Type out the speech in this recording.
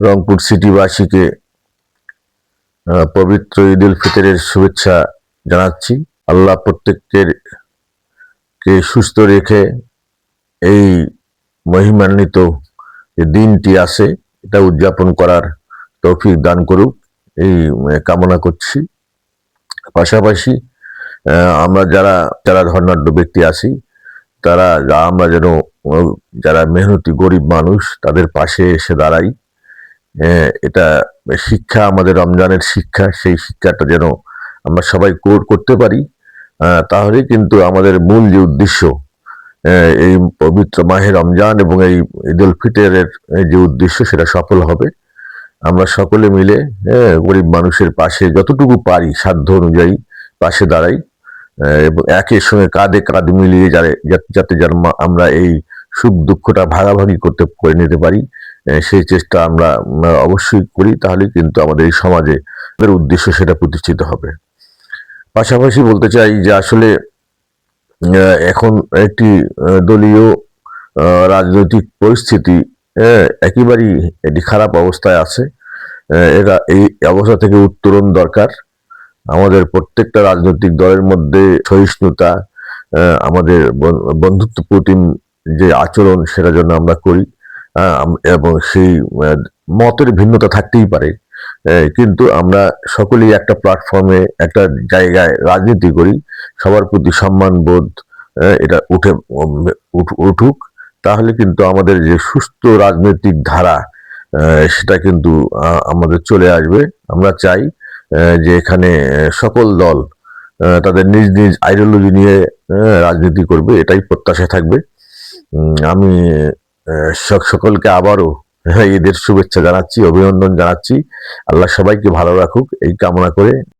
রংপুর সিটিবাসীকে পবিত্র ঈদ উল ফিতরের শুভেচ্ছা জানাচ্ছি। আল্লাহ প্রত্যেকের কে সুস্থ রেখে এই মহিমান্বিত যে দিনটি আসে এটা উদযাপন করার তৌফিক দান করুক, এই কামনা করছি। পাশাপাশি আমরা যারা যারা ধর্নাঢ্য ব্যক্তি আছি তারা আমরা যেন যারা মেহনতি গরিব মানুষ তাদের পাশে এসে দাঁড়াই। এটা শিক্ষা, আমাদের রমজানের শিক্ষা, সেই শিক্ষাটা যেন আমরা সবাই করতে পারি। তাহলেই কিন্তু আমাদের মূল যে উদ্দেশ্য, এই পবিত্র মাহে রমজান এবং এই ঈদ উল ফিতরের যে উদ্দেশ্য সেটা সফল হবে। আমরা সকলে মিলে গরিব মানুষের পাশে যতটুকু পারি সাধ্য অনুযায়ী পাশে দাঁড়াই এবং একের সঙ্গে কাঁধে কাঁধ মিলিয়ে যাতে যেন আমরা এই সুখ দুঃখটা ভাগাভাগি করে নিতে পারি, সেই চেষ্টা আমরা অবশ্যই করি। তাহলে কিন্তু আমাদের এই সমাজে উদ্দেশ্য সেটা প্রতিষ্ঠিত হবে। পাশাপাশি বলতে চাই যে আসলে এখন একটি দলীয় রাজনৈতিক পরিস্থিতি একেবারেই এটি খারাপ অবস্থায় আছে। এরা এই অবস্থা থেকে উত্তরণ দরকার। আমাদের প্রত্যেকটা রাজনৈতিক দলের মধ্যে সহিষ্ণুতা, আমাদের বন্ধুত্বপ্রতিম যে আচরণ সেটা জন্য আমরা করি, এবং সেই মতের ভিন্নতা থাকতেই পারে, কিন্তু আমরা সকলেই একটা প্ল্যাটফর্মে একটা জায়গায় রাজনীতি করি। সবার প্রতি সম্মান বোধ এটা উঠুক, তাহলে কিন্তু আমাদের যে সুস্থ রাজনৈতিক ধারা সেটা কিন্তু আমাদের চলে আসবে। আমরা চাই যে এখানে সকল দল তাদের নিজ নিজ আইডিওলজি নিয়ে রাজনীতি করবে, এটাই প্রত্যাশা থাকবে। আমি সকলকে আবারও ঈদের শুভেচ্ছা জানাচ্ছি, অভিনন্দন জানাচ্ছি। আল্লাহ সবাইকে ভালো রাখুক এই কামনা করে